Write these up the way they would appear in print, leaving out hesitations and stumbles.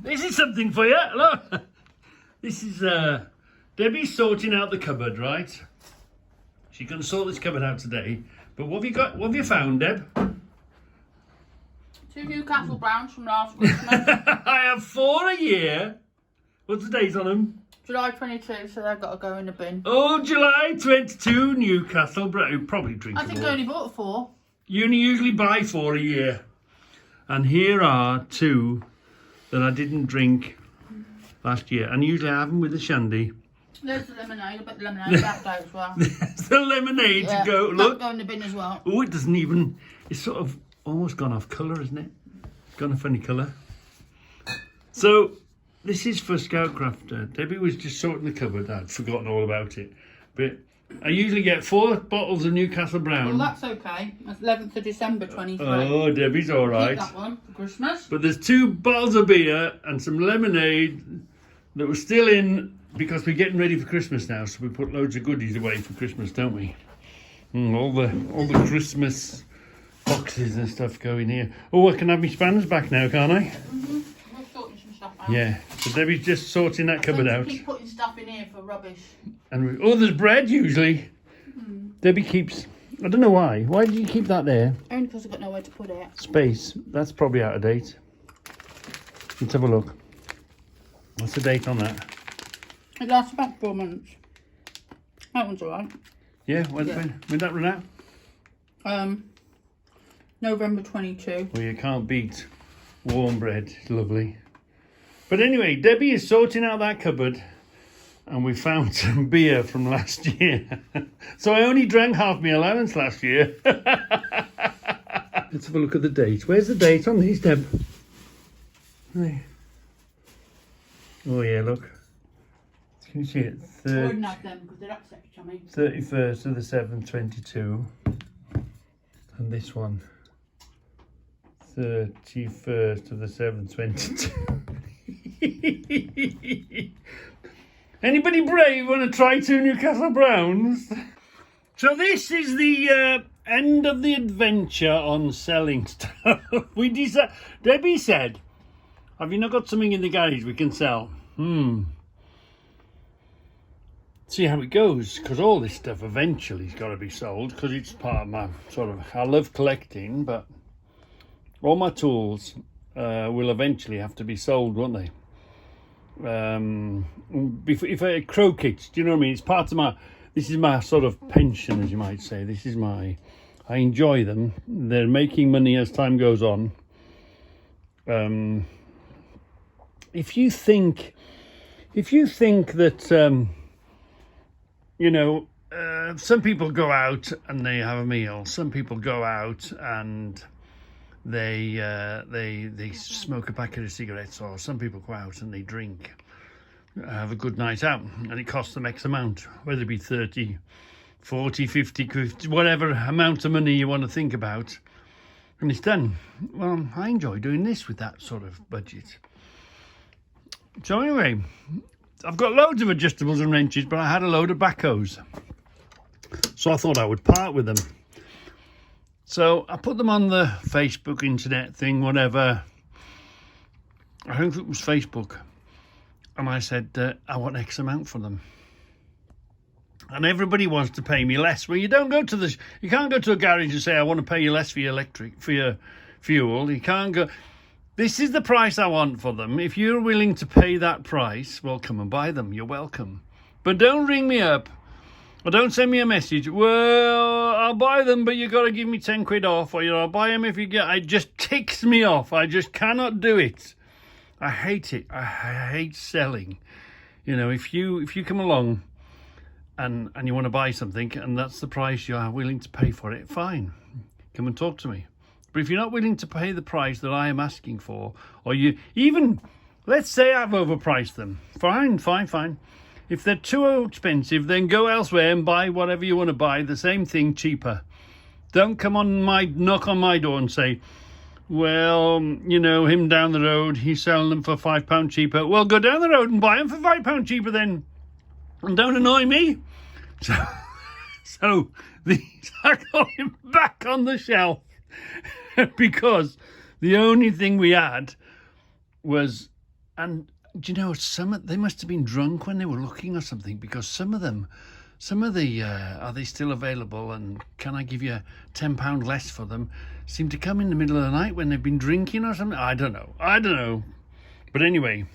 this is something for you. Look, this is Debbie's sorting out the cupboard, right? She's going to sort this cupboard out today. But what have you got? What have you found, Deb? 2 Newcastle Browns from last Christmas. I have 4 a year. What's the date on them? July 22, so they've got to go in the bin. Oh, July 22, Newcastle Brown. Probably drink I think I only bought 4. You only usually buy 4 a year. And here are 2 that I didn't drink last year. And usually I have them with the shandy. There's the lemonade. I bet the lemonade back there as well. There's the lemonade to go. Look. Go in the bin as well. Oh, it doesn't even... It's sort of almost gone off colour, isn't it? Gone a funny colour. So... This is for Scoutcraft. Debbie was just sorting the cupboard. I'd forgotten all about it. But I usually get 4 bottles of Newcastle Brown. Well, that's okay. That's 11th of December 23. Oh, Debbie's all right. Keep that one for Christmas. But there's 2 bottles of beer and some lemonade that were still in because we're getting ready for Christmas now. So we put loads of goodies away for Christmas, don't we? All the Christmas boxes and stuff go in here. Oh, I can have my spanners back now, can't I? Yeah, so Debbie's just sorting that cupboard out. Keep putting stuff in here for rubbish. And there's bread usually. Debbie keeps, I don't know why. Why did you keep that there? Only because I've got nowhere to put it. Space, that's probably out of date. Let's have a look. What's the date on that? It lasts about 4 months. That one's alright. Yeah, when that run out? November 22. Well, you can't beat warm bread. It's lovely. But anyway, Debbie is sorting out that cupboard and we found some beer from last year. So I only drank half my allowance last year. Let's have a look at the date. Where's the date on these, Deb? Hey. Oh yeah, look. Can you see it? I wouldn't have them because they're upset, chummy. 31st of the 7th, 22. And this one. 31st of the 7th, 22. Anybody brave want to try 2 Newcastle Browns? So this is the end of the adventure on selling stuff. Debbie said, have you not got something in the garage we can sell? See how it goes, because all this stuff eventually has got to be sold, because it's part of my I love collecting, but all my tools will eventually have to be sold, won't they? If I crow kits, do you know what I mean? It's part of this is my sort of pension, as you might say. I enjoy them. They're making money as time goes on. If you think that, some people go out and they have a meal. Some people go out and they smoke a packet of cigarettes, or some people go out and they drink, have a good night out, and it costs them X amount, whether it be 30, 40, 50, whatever amount of money you want to think about, and it's done. Well, I enjoy doing this with that sort of budget. So anyway, I've got loads of adjustables and wrenches, but I had a load of backhoes, so I thought I would part with them. So I put them on the Facebook, internet thing, whatever. I think it was Facebook. And I said, I want X amount for them. And everybody wants to pay me less. Well, you can't go to a garage and say, I want to pay you less for your fuel. You can't go, this is the price I want for them. If you're willing to pay that price, well, come and buy them. You're welcome. But don't ring me up. Or don't send me a message. Well, I'll buy them, but you got to give me 10 quid off. Or, I'll buy them if you get... It just ticks me off. I just cannot do it. I hate it. I hate selling. If you come along and you want to buy something and that's the price you are willing to pay for it, fine. Come and talk to me. But if you're not willing to pay the price that I am asking for, or let's say I've overpriced them. Fine. If they're too expensive, then go elsewhere and buy whatever you want to buy, the same thing cheaper. Don't knock on my door and say, well, him down the road, he's selling them for £5 cheaper. Well, go down the road and buy them for £5 cheaper then. And don't annoy me. So these are going back on the shelf because the only thing we had was And do you know, they must have been drunk when they were looking or something, because some of the are they still available and can I give you £10 less for them, seem to come in the middle of the night when they've been drinking or something. I don't know. But anyway,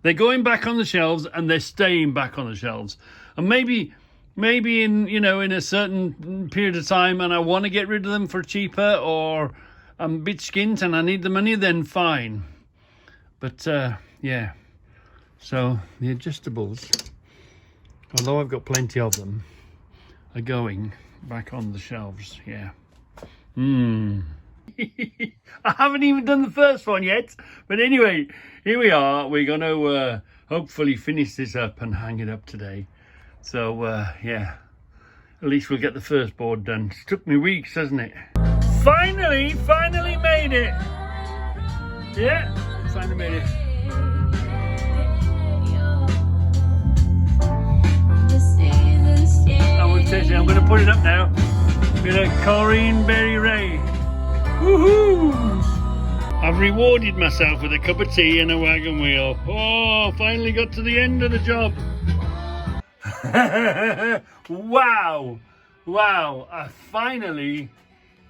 they're going back on the shelves and they're staying back on the shelves. And maybe in, you know, in a certain period of time, and I want to get rid of them for cheaper, or I'm a bit skint and I need the money, then fine. But yeah, so the adjustables, although I've got plenty of them, are going back on the shelves. Yeah. I haven't even done the first one yet, but anyway, here we are. We're going to hopefully finish this up and hang it up today. So yeah, at least we'll get the first board done. It's took me weeks, hasn't it? Finally made it. Yeah, finally made it. I'm going to put it up now with a Corinne Berry Ray. Woohoo! I've rewarded myself with a cup of tea and a wagon wheel. Oh, finally got to the end of the job. Wow, I finally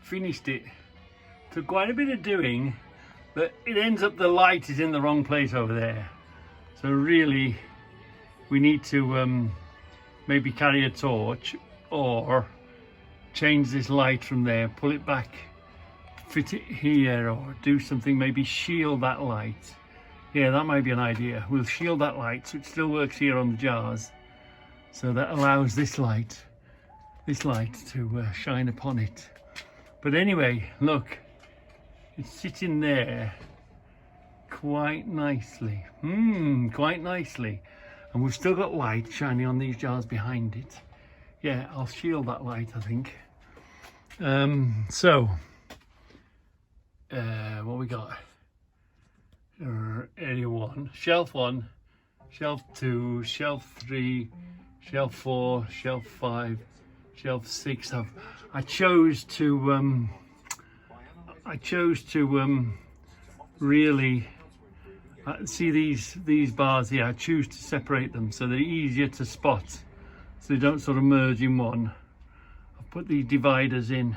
finished it. Took quite a bit of doing, but it ends up the light is in the wrong place over there. So really, we need to maybe carry a torch or change this light from there, pull it back, fit it here, or do something, maybe shield that light. Yeah, that might be an idea. We'll shield that light so it still works here on the jars, so that allows this light to shine upon it. But anyway, look, it's sitting there quite nicely. Quite nicely. And we've still got light shining on these jars behind it. Yeah, I'll shield that light, I think. So, what we got? Area 1, shelf 1, shelf 2, shelf 3, shelf 4, shelf 5, shelf 6. I chose to really see these bars here. I choose to separate them so they're easier to spot, so they don't sort of merge in one. I've put these dividers in.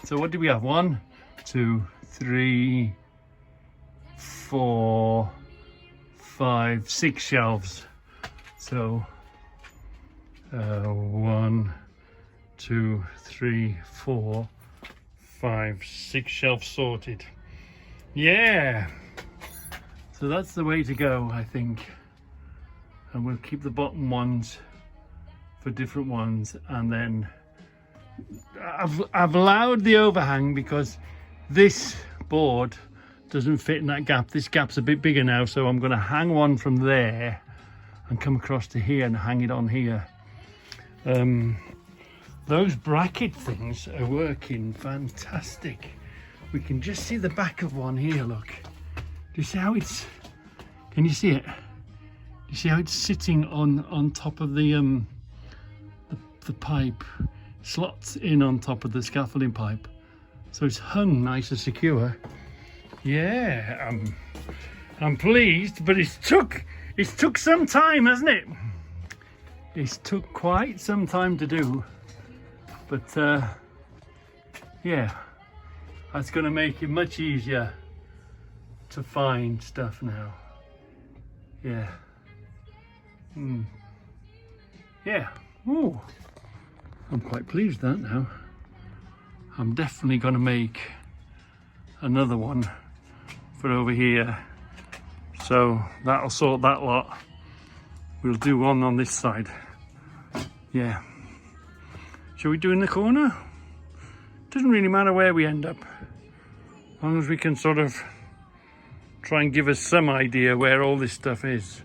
So what do we have? 1, 2, 3, 4, 5, 6 shelves. So 1, 2, 3, 4, 5, 6 shelves sorted. Yeah, so that's the way to go, I think. And we'll keep the bottom ones for different ones, and then I've allowed the overhang because this board doesn't fit in that gap. This gap's a bit bigger now, so I'm going to hang one from there and come across to here and hang it on here. Those bracket things are working fantastic. We can just see the back of one here, look. Do you see how it's, can you see it? Do you see how it's sitting on top of the pipe, slots in on top of the scaffolding pipe, so it's hung nice and secure. Yeah, I'm pleased, but it's took some time, hasn't it? It's took quite some time to do, but yeah, that's going to make it much easier to find stuff now. Yeah. Yeah. Ooh. I'm quite pleased with that now. I'm definitely going to make another one for over here. So that'll sort that lot. We'll do one on this side. Yeah. Shall we do in the corner? Doesn't really matter where we end up, as long as we can sort of try and give us some idea where all this stuff is.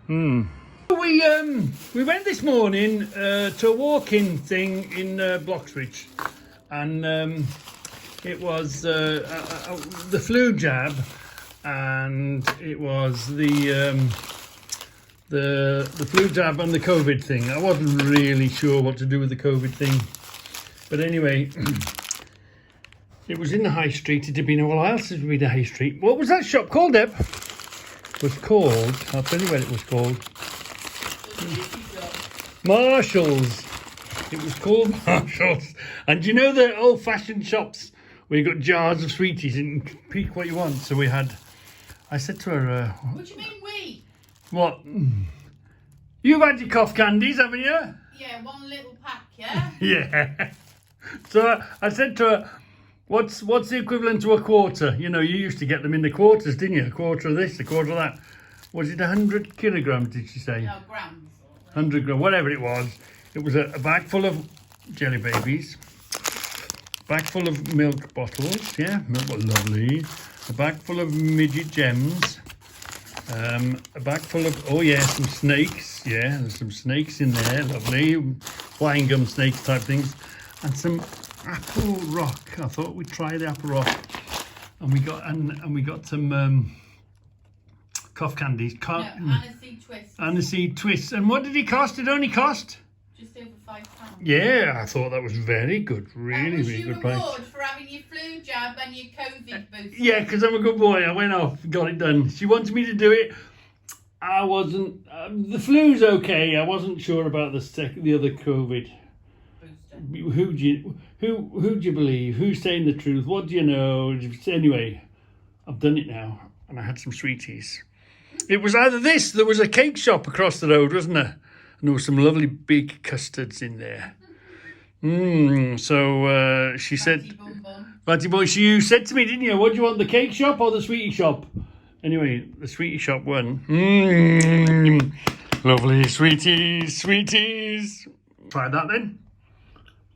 We went this morning to a walk-in thing in Bloxbridge, and it was the flu jab, and it was the flu jab and the COVID thing. I wasn't really sure what to do with the COVID thing, but anyway, it was in the high street. It had been a while since we'd been to High Street. What was that shop called, Deb? was called, I'll tell you what it was called. Marshall's. It was called Marshall's. And you know the old-fashioned shops where you got jars of sweeties and you can pick what you want? So we had, I said to her, What do you mean we? what? You've had your cough candies, haven't you? Yeah, one little pack, yeah? Yeah. So I said to her, what's the equivalent to a quarter? You know, you used to get them in the quarters, didn't you? A quarter of this, a quarter of that. Was it 100 kilograms, did she say? No, grams. 100 grams, whatever it was. It was a bag full of jelly babies, bag full of milk bottles, yeah, milk was lovely, a bag full of midget gems, a bag full of, oh yeah, some snakes, yeah, there's some snakes in there, lovely, flying gum snakes type things, and some apple rock. I thought we'd try the apple rock, and we got some cough candies. No, aniseed twist. Aniseed twists. And what did it cost? It only cost? Just over £5. Yeah, I thought that was very good. Really, really good price. Reward for having your flu jab and your COVID booster. Yeah, because I'm a good boy. I went off, got it done. She wanted me to do it. I wasn't. The flu's okay. I wasn't sure about the other COVID. Booster. Who do you believe? Who's saying the truth? What do you know? Anyway, I've done it now, and I had some sweeties. It was either this. There was a cake shop across the road, wasn't there? And there were some lovely big custards in there. So she said, Fatty boy, you said to me, didn't you? What do you want, the cake shop or the sweetie shop? Anyway, the sweetie shop won. Lovely sweeties. Try that then.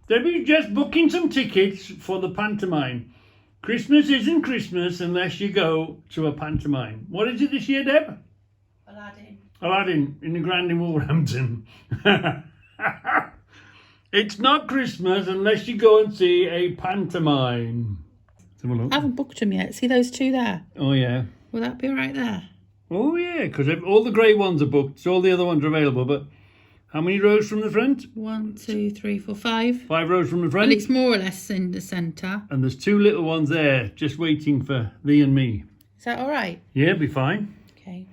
Debbie's just booking some tickets for the pantomime. Christmas isn't Christmas unless you go to a pantomime. What is it this year, Deb? Aladdin in the Grand in Wolverhampton. It's not Christmas unless you go and see a pantomime. Let's have a look. I haven't booked them yet. See those two there? Oh, yeah. Will that be all right there? Oh, yeah, because all the grey ones are booked, so all the other ones are available. But how many rows from the front? 1, 2, 3, 4, 5. 5 rows from the front. Well, it's more or less in the centre. And there's 2 little ones there just waiting for thee and me. Is that all right? Yeah, be fine. Okay.